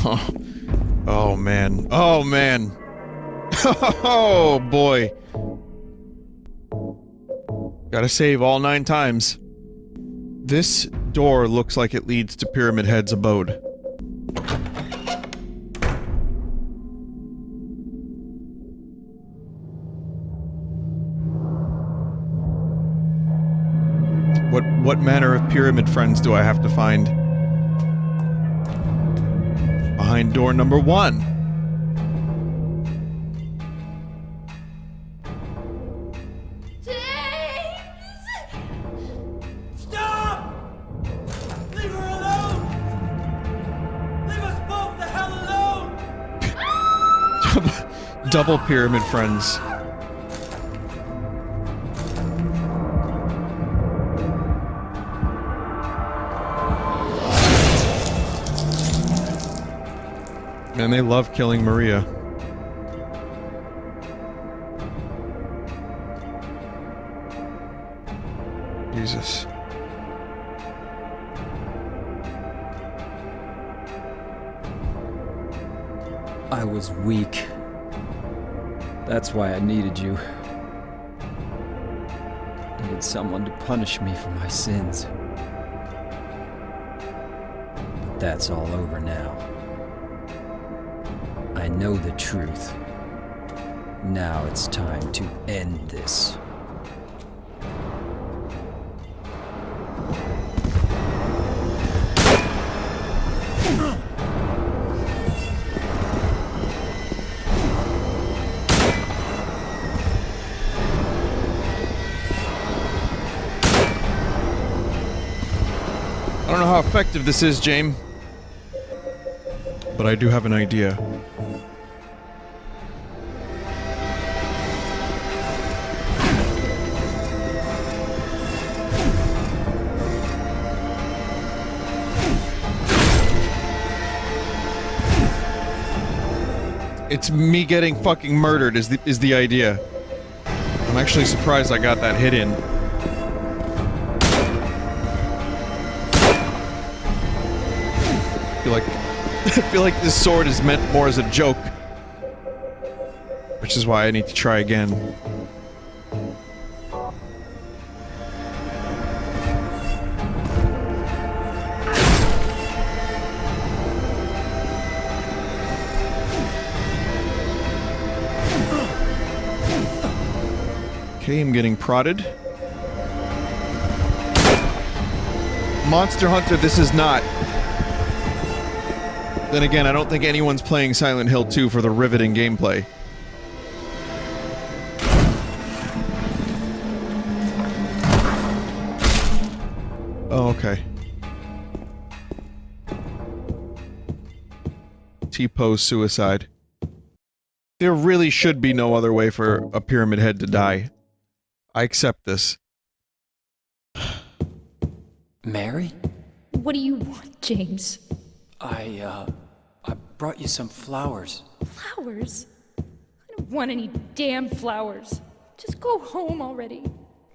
Oh man. Oh man. Oh boy. Gotta save all 9 times. This door looks like it leads to Pyramid Head's abode. What manner of pyramid friends do I have to find? Behind door number 1. James! Stop! Leave her alone! Leave us both the hell alone! Double pyramid friends. And they love killing Maria. Jesus. I was weak. That's why I needed you. Needed someone to punish me for my sins. But that's all over now. I know the truth. Now it's time to end this. I don't know how effective this is, James. But I do have an idea. It's me getting fucking murdered is the idea. I'm actually surprised I got that hit in. I feel like this sword is meant more as a joke. Which is why I need to try again. Okay, I'm getting prodded. Monster Hunter, this is not. Then again, I don't think anyone's playing Silent Hill 2 for the riveting gameplay. Oh, okay. T-pose suicide. There really should be no other way for a Pyramid Head to die. I accept this. Mary? What do you want, James? I brought you some flowers. Flowers? I don't want any damn flowers. Just go home already.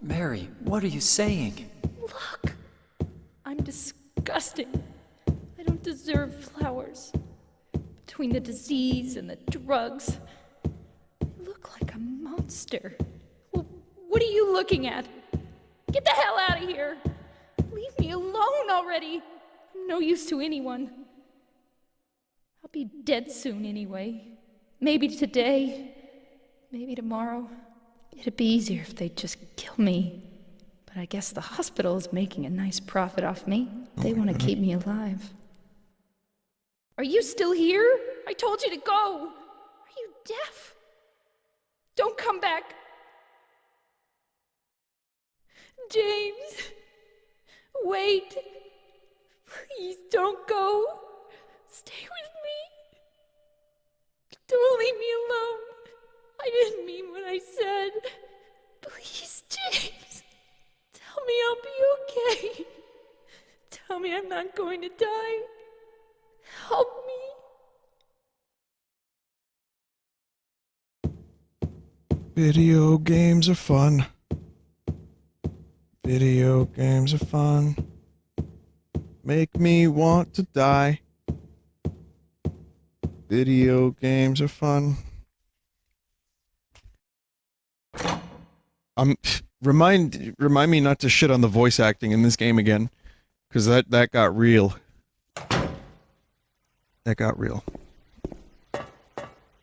Mary, what are you saying? Look, I'm disgusting. I don't deserve flowers. Between the disease and the drugs, I look like a monster. Well, what are you looking at? Get the hell out of here! Leave me alone already! I'm no use to anyone. I'll be dead soon anyway. Maybe today, maybe tomorrow. It'd be easier if they'd just kill me. But I guess the hospital is making a nice profit off me. They want to keep me alive. Are you still here? I told you to go. Are you deaf? Don't come back. James, wait. Please don't go. Stay with me. Don't leave me alone. I didn't mean what I said. Please, James. Tell me I'll be okay. Tell me I'm not going to die. Help me. Video games are fun. Video games are fun. Make me want to die. Video games are fun. Remind me not to shit on the voice acting in this game again, because that got real. That got real.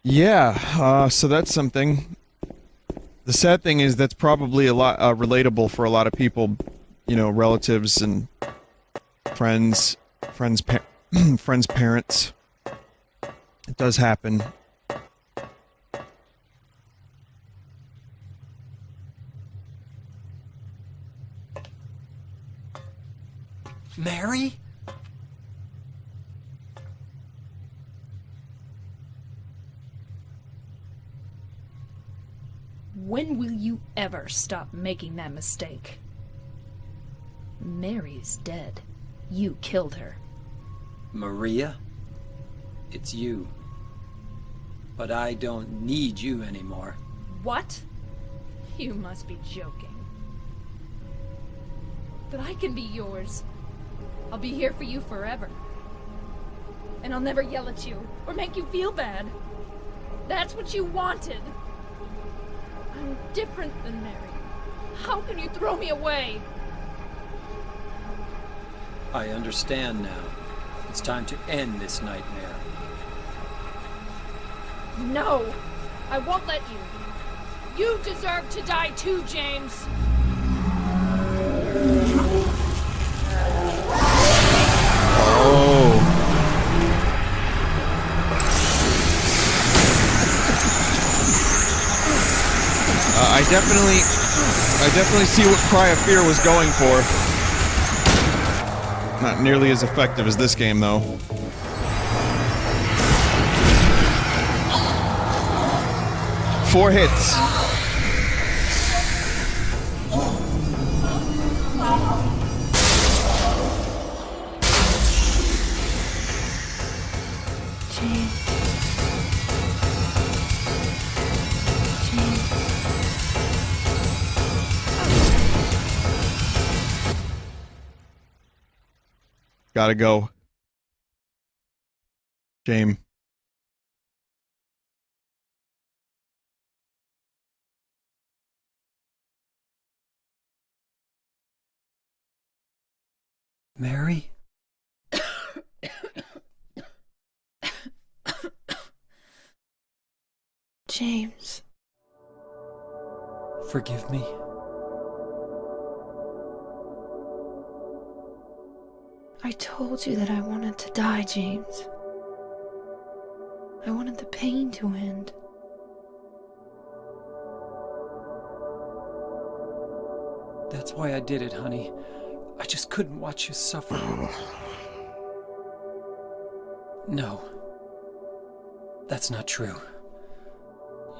Yeah, so that's something. The sad thing is that's probably a lot relatable for a lot of people, you know, relatives and friends' parents. It does happen. Mary? When will you ever stop making that mistake? Mary's dead. You killed her. Maria? It's you. But I don't need you anymore. What? You must be joking. But I can be yours. I'll be here for you forever. And I'll never yell at you or make you feel bad. That's what you wanted. I'm different than Mary. How can you throw me away? I understand now. It's time to end this nightmare. No! I won't let you. You deserve to die too, James. Oh. I definitely see what Cry of Fear was going for. Not nearly as effective as this game, though. Four hits. Gotta go. Shame. Mary? James. Forgive me. I told you that I wanted to die, James. I wanted the pain to end. That's why I did it, honey. I just couldn't watch you suffer. No. That's not true.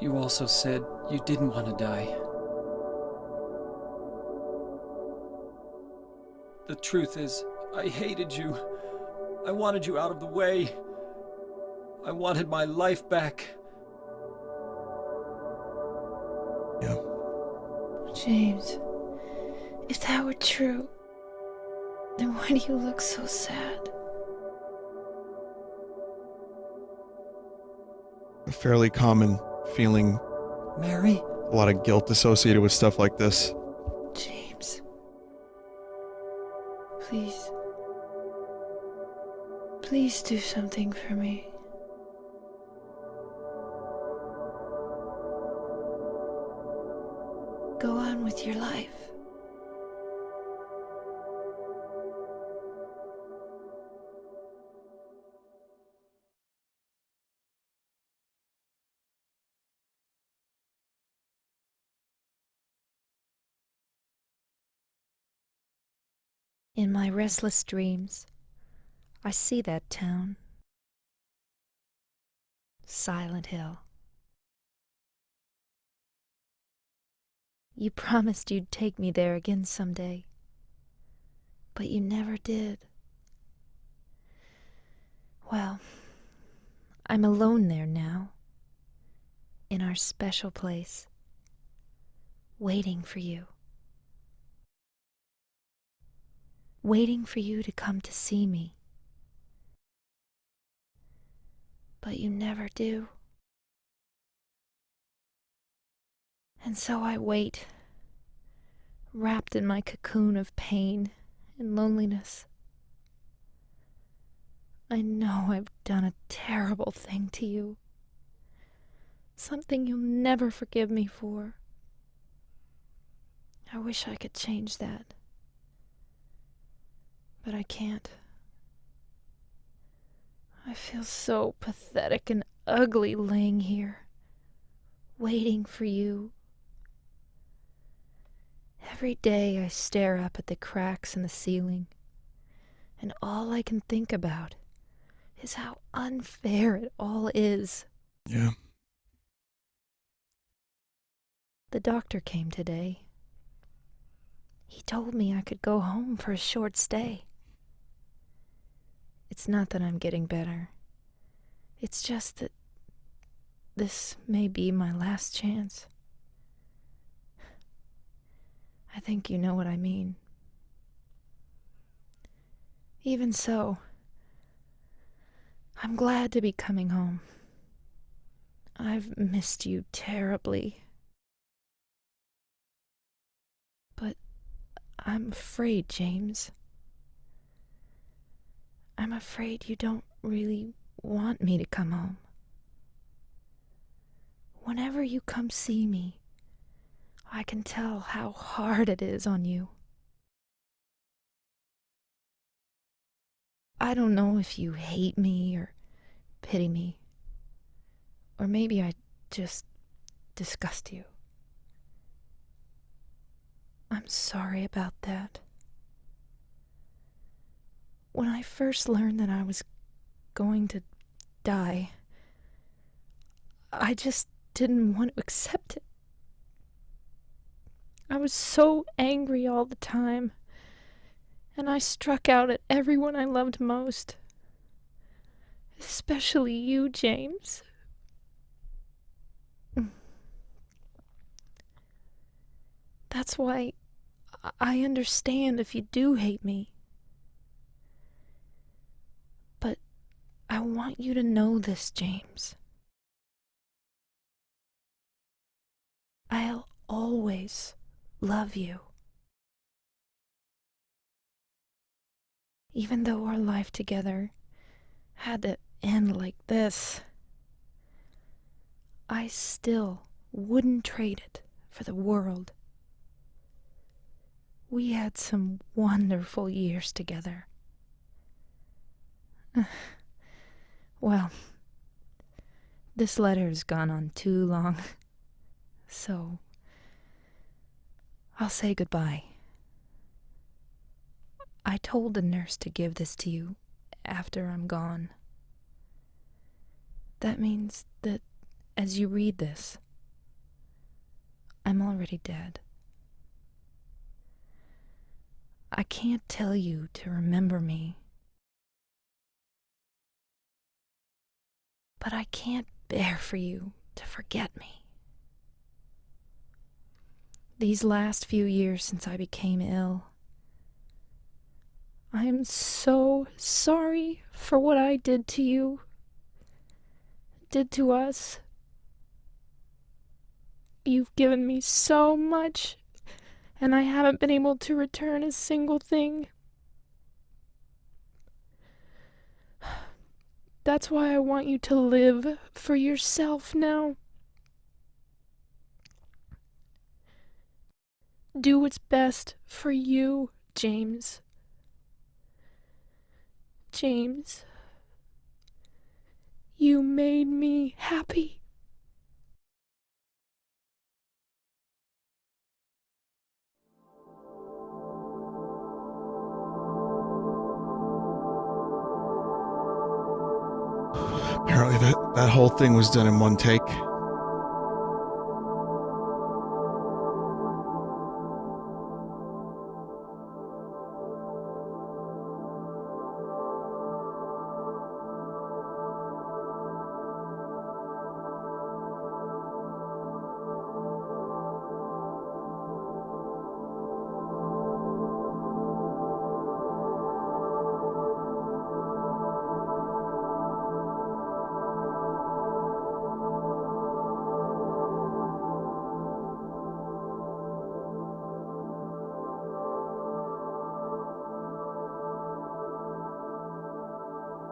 You also said you didn't want to die. The truth is, I hated you. I wanted you out of the way. I wanted my life back. Yeah. James, if that were true, then why do you look so sad? A fairly common feeling. Mary? A lot of guilt associated with stuff like this. James, please. Please do something for me. Go on with your life. In my restless dreams, I see that town. Silent Hill. You promised you'd take me there again someday, but you never did. Well, I'm alone there now, in our special place, waiting for you. Waiting for you to come to see me. but you never do. And so I wait, wrapped in my cocoon of pain and loneliness. I know I've done a terrible thing to you. Something you'll never forgive me for. I wish I could change that. But I can't. I feel so pathetic and ugly laying here, waiting for you. Every day I stare up at the cracks in the ceiling, and all I can think about is how unfair it all is. Yeah. The doctor came today. He told me I could go home for a short stay. It's not that I'm getting better. It's just that this may be my last chance. I think you know what I mean. Even so, I'm glad to be coming home. I've missed you terribly. But I'm afraid, James. I'm afraid you don't really want me to come home. Whenever you come see me, I can tell how hard it is on you. I don't know if you hate me or pity me, or maybe I just disgust you. I'm sorry about that. When I first learned that I was going to die, I just didn't want to accept it. I was so angry all the time, and I struck out at everyone I loved most. Especially you, James. That's why I understand if you do hate me. But I want you to know this, James. I'll always love you. Even though our life together had to end like this, I still wouldn't trade it for the world. We had some wonderful years together. Well, this letter has gone on too long, so I'll say goodbye. I told the nurse to give this to you after I'm gone. That means that as you read this, I'm already dead. I can't tell you to remember me, but I can't bear for you to forget me. These last few years since I became ill, I am so sorry for what I did to you, did to us. You've given me so much, and I haven't been able to return a single thing. That's why I want you to live for yourself now. Do what's best for you, James. James, you made me happy. Apparently that whole thing was done in one take.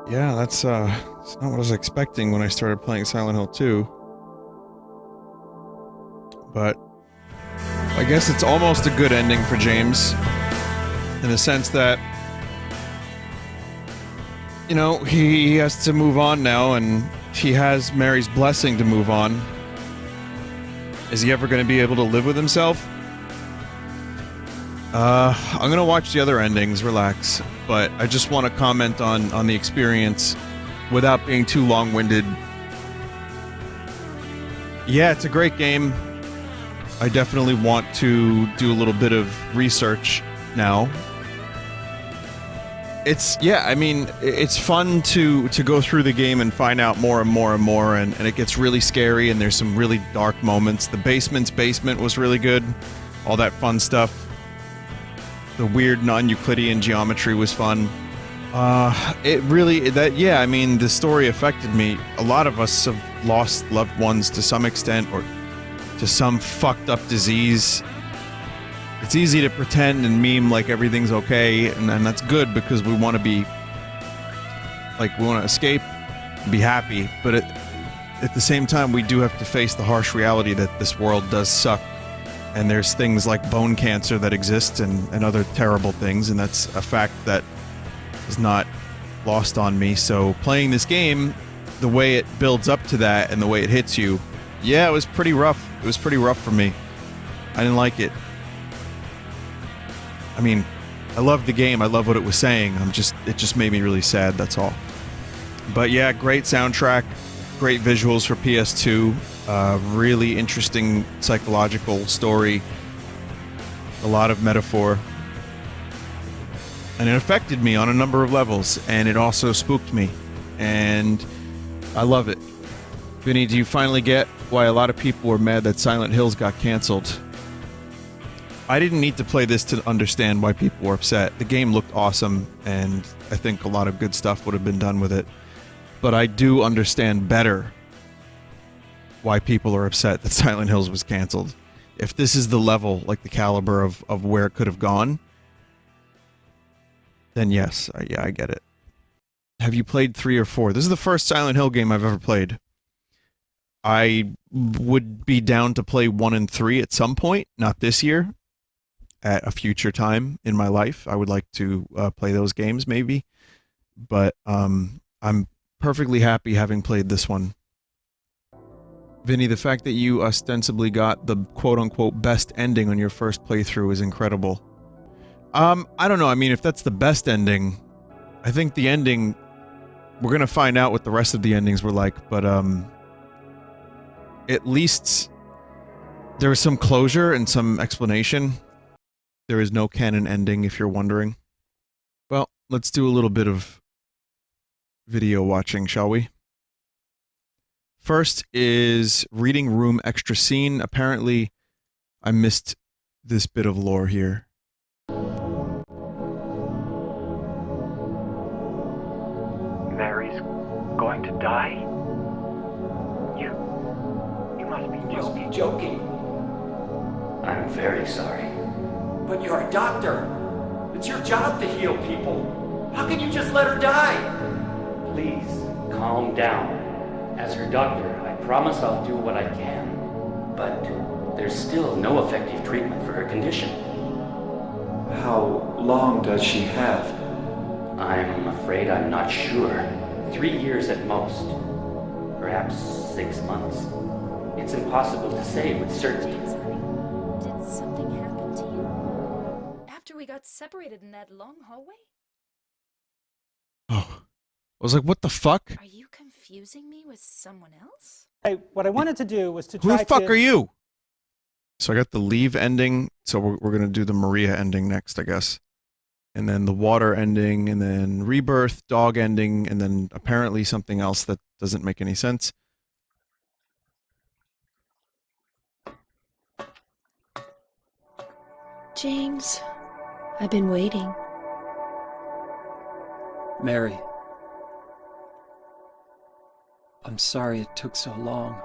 Yeah, that's it's not what I was expecting when I started playing Silent Hill 2. But I guess it's almost a good ending for James, in the sense that, you know, he has to move on now, and he has Mary's blessing to move on. Is he ever going to be able to live with himself? I'm gonna watch the other endings, relax, but I just want to comment on the experience without being too long-winded. Yeah, it's a great game. I definitely want to do a little bit of research now. I mean, it's fun to go through the game and find out more and more and more, and it gets really scary, and there's some really dark moments. The basement's basement was really good. All that fun stuff. The weird non-Euclidean geometry was fun. I mean, the story affected me. A lot of us have lost loved ones to some extent, or to some fucked up disease. It's easy to pretend and meme like everything's okay, and that's good because we want to be, like, we want to escape, be happy, but at the same time, we do have to face the harsh reality that this world does suck. And there's things like bone cancer that exist and other terrible things, and that's a fact that is not lost on me. So playing this game, the way it builds up to that and the way it hits you, yeah, it was pretty rough. It was pretty rough for me. I didn't like it. I mean, I loved the game. I love what it was saying. It just made me really sad, that's all. But yeah, great soundtrack, great visuals for PS2. Really interesting psychological story. A lot of metaphor. And it affected me on a number of levels, and it also spooked me. And I love it. Vinny, do you finally get why a lot of people were mad that Silent Hills got canceled? I didn't need to play this to understand why people were upset. The game looked awesome, and I think a lot of good stuff would have been done with it. But I do understand better why people are upset that Silent Hills was canceled. If this is the level, like the caliber of where it could have gone, then yes, I get it. Have you played 3 or 4? This is the first Silent Hill game I've ever played. I would be down to play 1 and 3 at some point, not this year. At a future time in my life, I would like to play those games, maybe. But I'm perfectly happy having played this one. Vinny, the fact that you ostensibly got the quote-unquote best ending on your first playthrough is incredible. I don't know, I mean, if that's the best ending, I think the ending... We're gonna find out what the rest of the endings were like, but, at least there was some closure and some explanation. There is no canon ending, if you're wondering. Well, let's do a little bit of video watching, shall we? First is reading room extra scene. Apparently, I missed this bit of lore here. Mary's going to die? You must be joking. You must be joking. I'm very sorry. But you're a doctor. It's your job to heal people. How can you just let her die? Please, calm down. As her doctor, I promise I'll do what I can. But there's still no effective treatment for her condition. How long does she have? I'm afraid I'm not sure. 3 years at most. Perhaps 6 months. It's impossible to say with certainty. James, honey, did something happen to you? After we got separated in that long hallway? Oh. I was like, what the fuck? Are you confusing me with someone else? Hey, what I wanted to do was to Who try the fuck to... are you? So I got the leave ending, so we're gonna do the Maria ending next, I guess. And then the water ending, and then rebirth, dog ending, and then apparently something else that doesn't make any sense. James, I've been waiting. Mary. I'm sorry it took so long.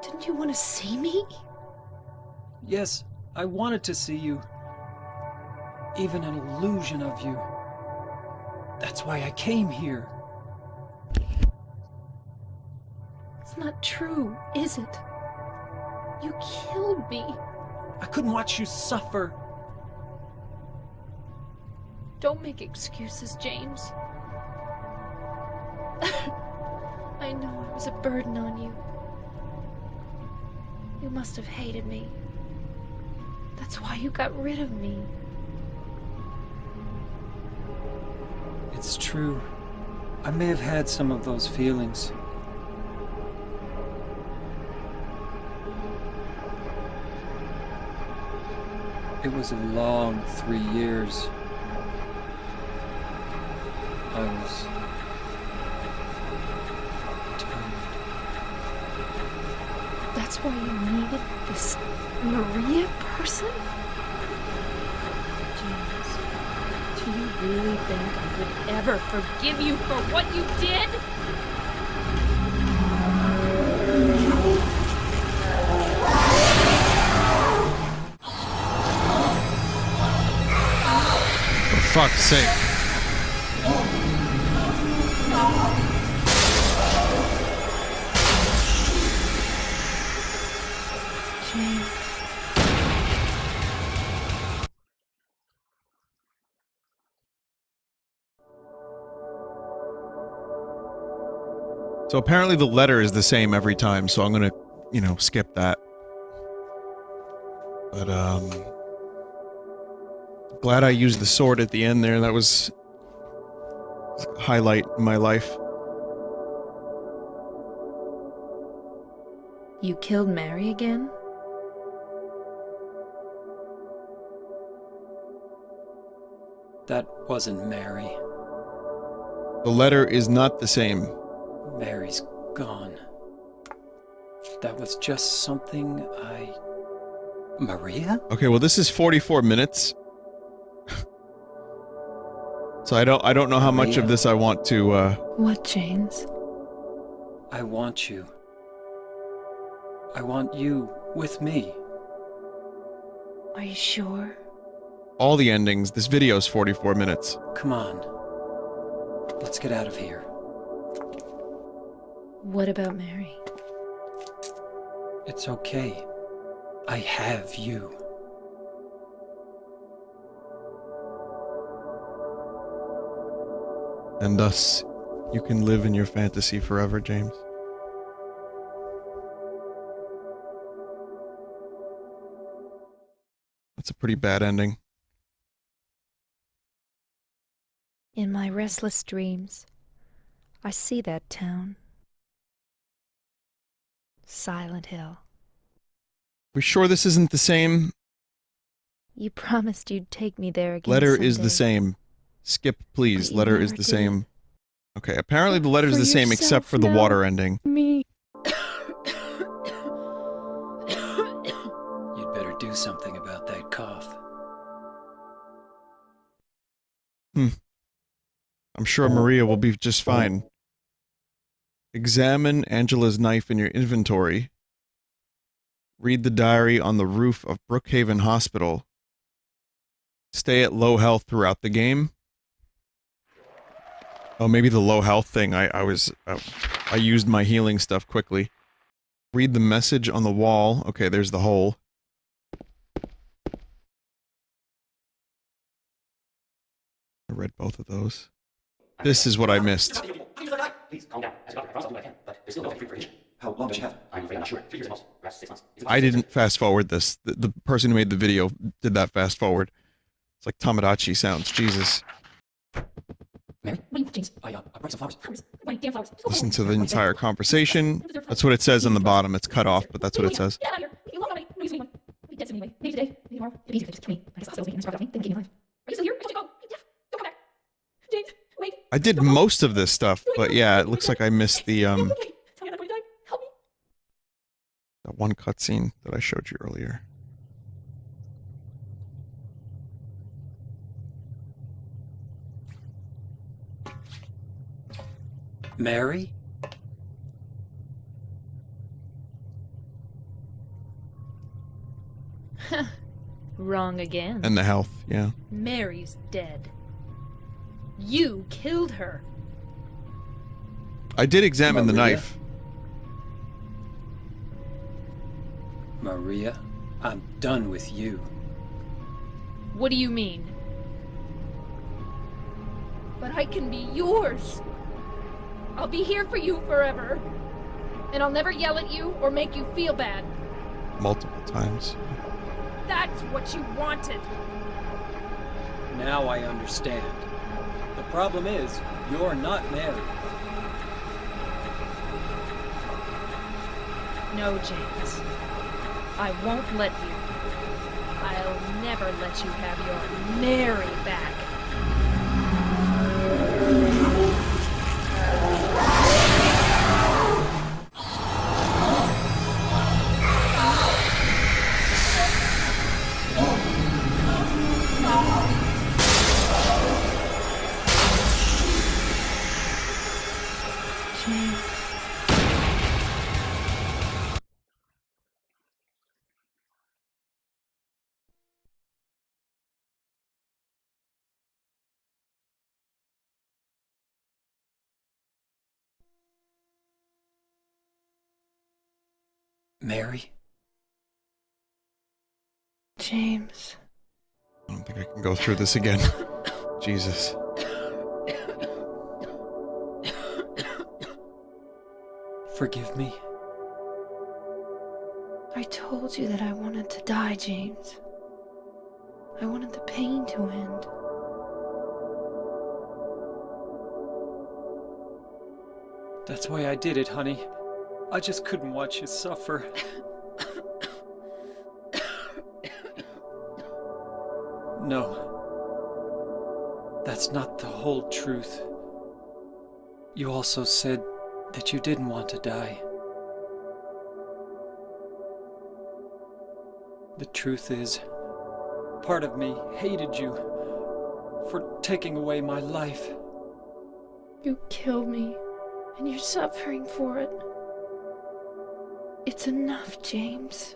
Didn't you want to see me? Yes, I wanted to see you. even an illusion of you. That's why I came here. It's not true, is it? You killed me. I couldn't watch you suffer. Don't make excuses, James. I know I was a burden on you. You must have hated me. That's why you got rid of me. It's true. I may have had some of those feelings. It was a long 3 years. I was tired. That's why you needed this Maria person? James, do you really think I would ever forgive you for what you did? For fuck's sake. James. So apparently the letter is the same every time, so I'm gonna, skip that. But, glad I used the sword at the end there. That was a highlight in my life. You killed Mary again? That wasn't Mary. The letter is not the same. Mary's gone. That was just something I... Maria? Okay, well this is 44 minutes. So I don't know how much of this I want to, What, James? I want you. I want you with me. Are you sure? all the endings. This video is 44 minutes. Come on. Let's get out of here. What about Mary? It's okay. I have you. And thus, you can live in your fantasy forever, James. That's a pretty bad ending. In my restless dreams, I see that town. Silent Hill. We sure this isn't the same? You promised you'd take me there again Letter someday. is the same. Skip, please. But you Letter is never the did. same. Okay, apparently the letter is For the same except yourself for the now. water ending. Me. You'd better do something about that cough. I'm sure Maria will be just fine. Examine Angela's knife in your inventory. Read the diary on the roof of Brookhaven Hospital. Stay at low health throughout the game. Oh, maybe the low health thing. I used my healing stuff quickly. Read the message on the wall. Okay, there's the hole. I read both of those. This is what I missed. Please calm down. As a doctor, I promise I'll do what I can, but there's still no effective treatment for addiction. How long does she have? I'm afraid I'm not sure. 3 years at most, perhaps 6 months. I didn't fast forward this. The person who made the video did that fast forward. It's like Tamagotchi sounds. Jesus. Mary? James. I brought some flowers. Damn flowers. Listen to the entire conversation. That's what it says on the bottom. It's cut off, but that's what it says. Get out of here. You won't know me. No use anymore. Be dead soon anyway. Maybe today. Maybe tomorrow. It'd be easier if they just kill me. I guess I'll stay and starve out me. Then keep me alive. Are you still here? I told you to go. Yeah. Don't come back. James, wait. I did most of this stuff, but yeah, it looks like I missed the, Okay. Tell me I'm not going to die. Help me. that one cutscene that I showed you earlier. Mary? wrong again. And the health, yeah. Mary's dead. You killed her. I did examine the Maria? knife. Maria, I'm done with you. What do you mean? But I can be yours. I'll be here for you forever. And I'll never yell at you or make you feel bad. Multiple times. That's what you wanted. Now I understand. The problem is, you're not married. No, James. I won't let you. I'll never let you have your Mary back. James. Mary? James. I don't think I can go through this again. Jesus. Forgive me. I told you that I wanted to die, James. I wanted the pain to end. That's why I did it, honey. I just couldn't watch you suffer. No. That's not the whole truth. You also said that you didn't want to die. The truth is, part of me hated you for taking away my life. You killed me, and you're suffering for it. It's enough, James.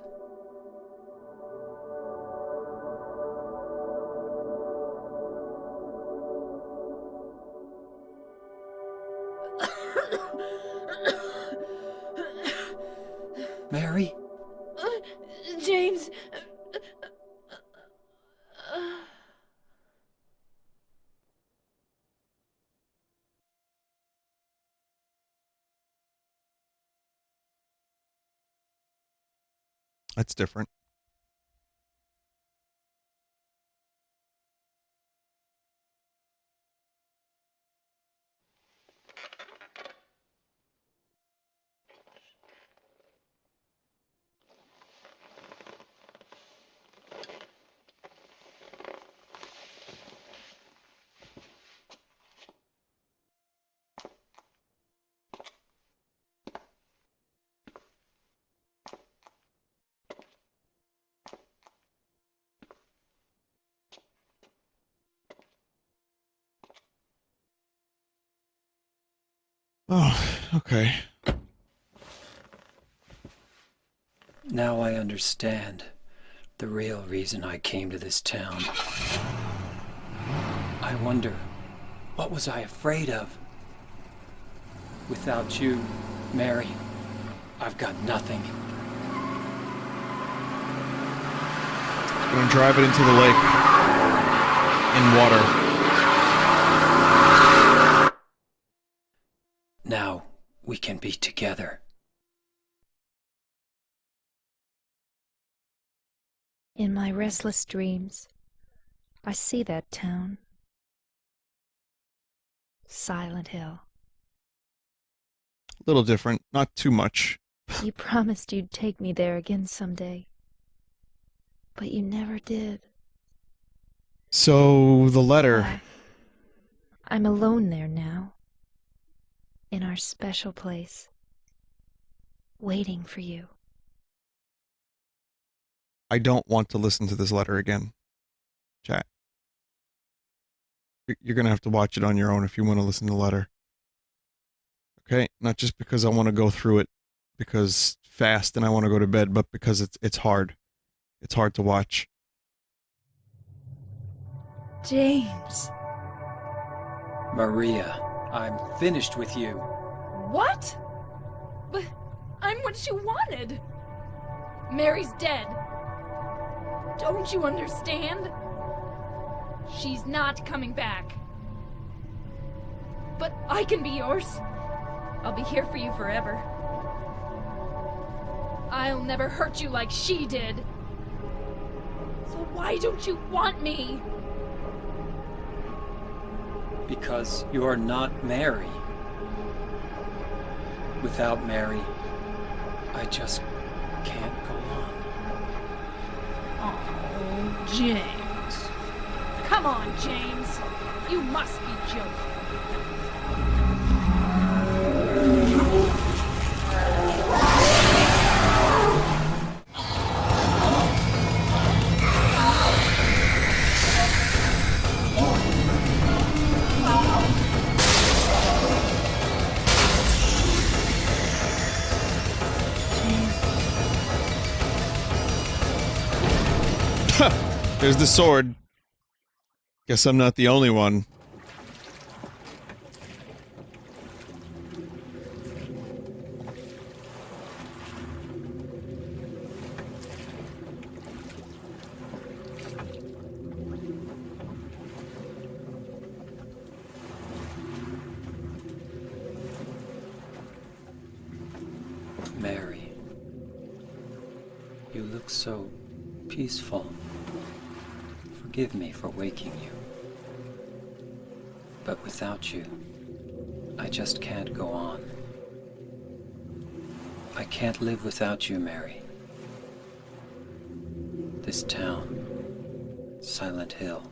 Mary? James. That's different. Oh, okay. Now I understand the real reason I came to this town. I wonder, what was I afraid of? Without you, Mary, I've got nothing. Gonna drive it into the lake. In water. Now we can be together. In my restless dreams, I see that town. Silent Hill. A little different, not too much. You promised you'd take me there again someday. But you never did. So, the letter. I'm alone there now. In our special place. Waiting for you. I don't want to listen to this letter again. Chat. You're gonna have to watch it on your own if you want to listen to the letter. Okay? Not just because I want to go through it because fast and I want to go to bed, but because it's hard. It's hard to watch. James. Maria, I'm finished with you. What? But I'm what you wanted. Mary's dead. Don't you understand? She's not coming back. But I can be yours. I'll be here for you forever. I'll never hurt you like she did. So why don't you want me? Because you're not Mary. Without Mary, I just can't go on. Oh, James. Come on, James. You must be joking. There's the sword. Guess I'm not the only one. Mary, you look so peaceful. Forgive me for waking you. But without you, I just can't go on. I can't live without you, Mary. This town, Silent Hill.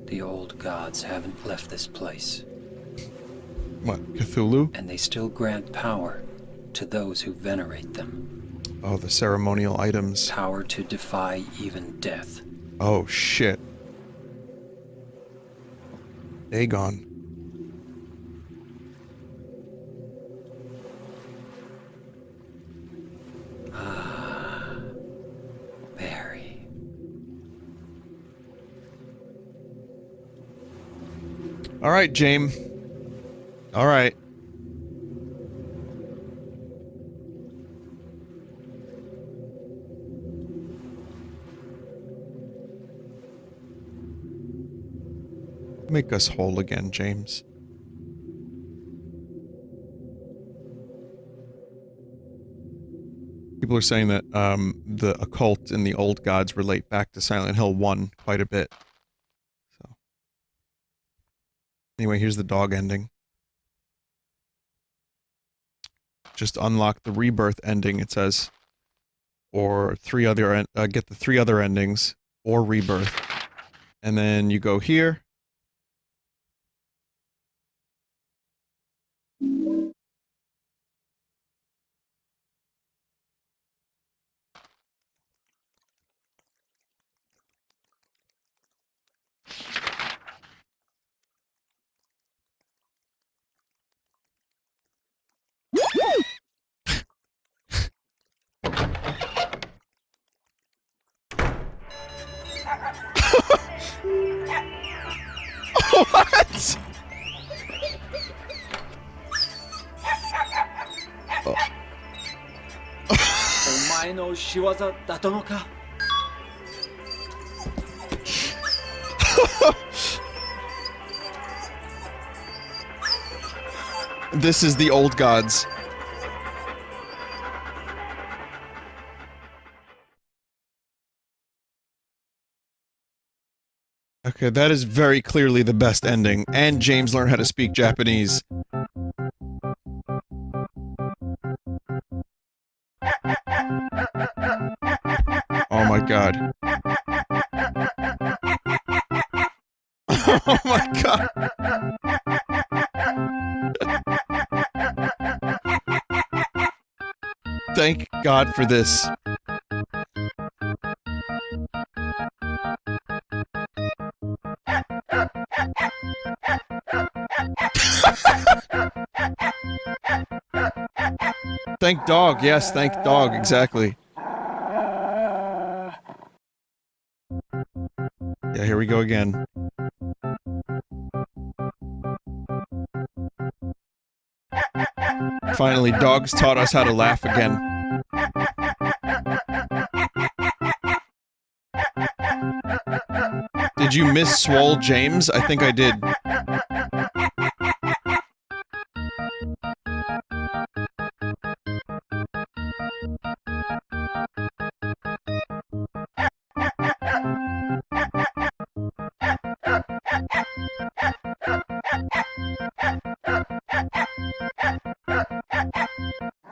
The old gods haven't left this place. What, Cthulhu? And they still grant power to those who venerate them. Oh, the ceremonial items. Power to defy even death. Oh, shit. Dagon. Ah, Mary. All right, James. All right. Make us whole again, James. People are saying that the occult and the old gods relate back to Silent Hill 1 quite a bit. So anyway, here's the dog ending. Just unlock the rebirth ending, it says. Or three other get the 3 other endings or rebirth. And then you go here. What? This is the old gods. Okay, that is very clearly the best ending, and James learned how to speak Japanese. Oh my god. Oh my god. Thank God for this. Thank dog, yes, thank dog, exactly. Yeah, here we go again. Finally, dogs taught us how to laugh again. Did you miss Swole James? I think I did.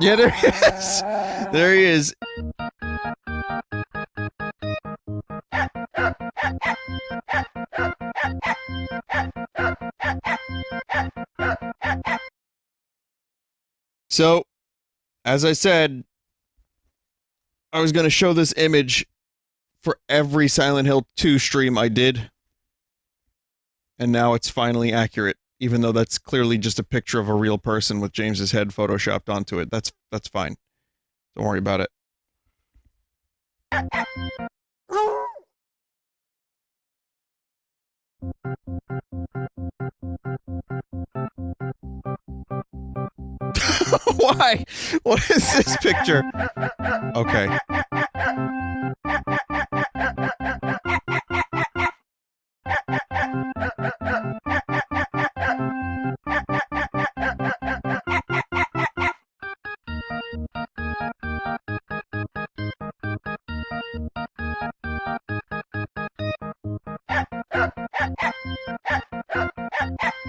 Yeah, there he is. There he is. So, as I said, I was going to show this image for every Silent Hill 2 stream I did. And now it's finally accurate, even though that's clearly just a picture of a real person with James's head photoshopped onto it. That's fine. Don't worry about it. Why? What is this picture? Okay.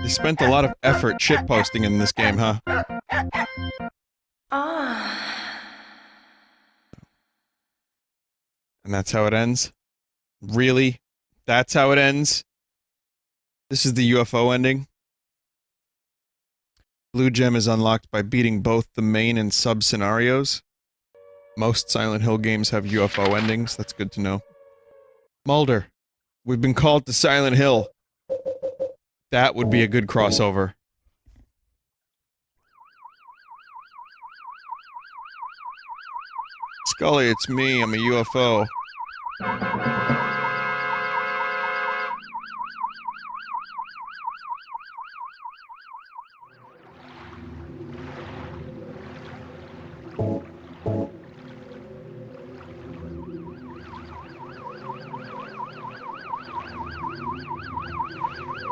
They spent a lot of effort shitposting in this game, huh? And that's how it ends? Really? That's how it ends? This is the UFO ending? Blue gem is unlocked by beating both the main and sub-scenarios. Most Silent Hill games have UFO endings, that's good to know. Mulder, we've been called to Silent Hill. That would be a good crossover. Scully, it's me, I'm a UFO.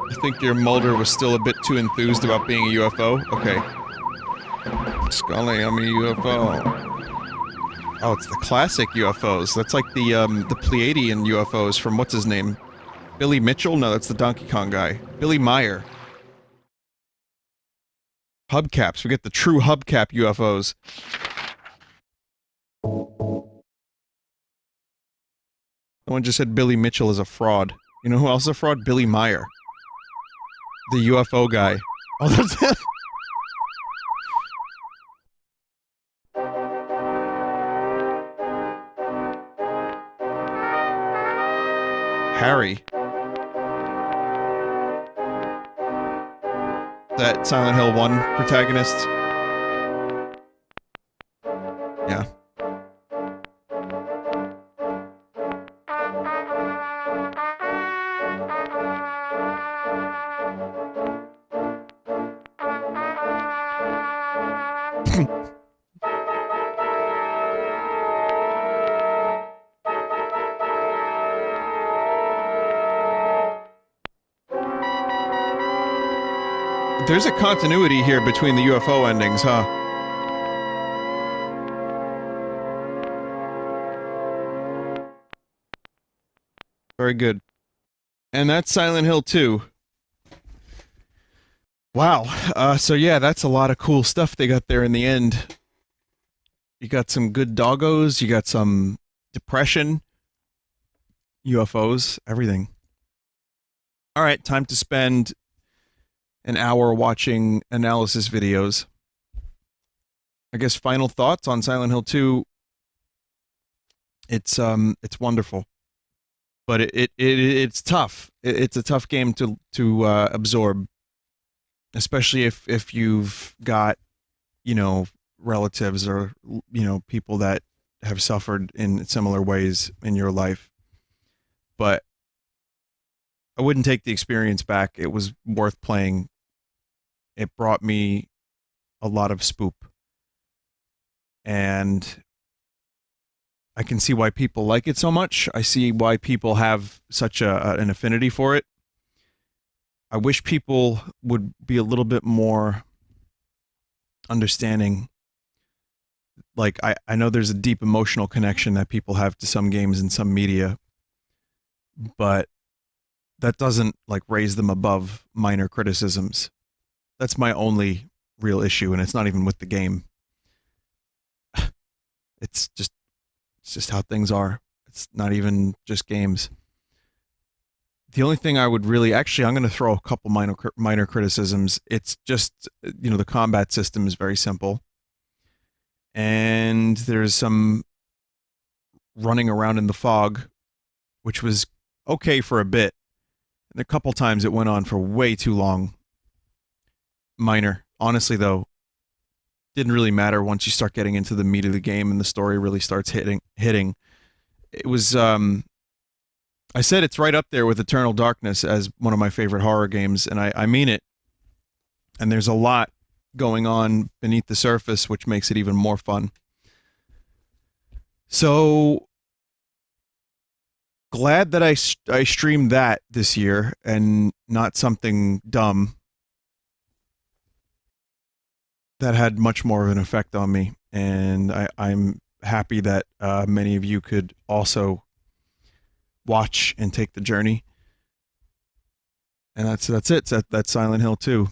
I think your Mulder was still a bit too enthused about being a UFO. Okay. Scully, I'm a UFO. Oh, it's the classic UFOs. That's like the Pleiadian UFOs from what's his name? Billy Mitchell? No, that's the Donkey Kong guy. Billy Meyer. Hubcaps. We get the true hubcap UFOs. Someone just said Billy Mitchell is a fraud. You know who else is a fraud? Billy Meyer. The UFO guy. Oh, that's it. Harry. That Silent Hill 1 protagonist. Yeah. There's a continuity here between the UFO endings, huh? Very good. And that's Silent Hill 2. Wow. So yeah, that's a lot of cool stuff they got there in the end. You got some good doggos, you got some depression, UFOs, everything. Alright, time to spend an hour watching analysis videos. I guess final thoughts on Silent Hill 2. It's wonderful. But it's tough. It's a tough game to absorb. Especially if you've got, you know, relatives or, you know, people that have suffered in similar ways in your life. But I wouldn't take the experience back. It was worth playing. It brought me a lot of spoop. And I can see why people like it so much. I see why people have such an affinity for it. I wish people would be a little bit more understanding. Like, I know there's a deep emotional connection that people have to some games and some media, but that doesn't like raise them above minor criticisms. That's my only real issue, and it's not even with the game. It's just how things are. It's not even just games. The only thing I would really, actually, I'm going to throw a couple minor criticisms. It's just, the combat system is very simple, and there's some running around in the fog, which was okay for a bit. And a couple times it went on for way too long. Minor. Honestly, though, didn't really matter once you start getting into the meat of the game and the story really starts hitting. It was, I said it's right up there with Eternal Darkness as one of my favorite horror games, and I mean it. And there's a lot going on beneath the surface, which makes it even more fun. So glad that I streamed that this year and not something dumb that had much more of an effect on me. And I'm happy that many of you could also watch and take the journey. And that's it. That's Silent Hill 2.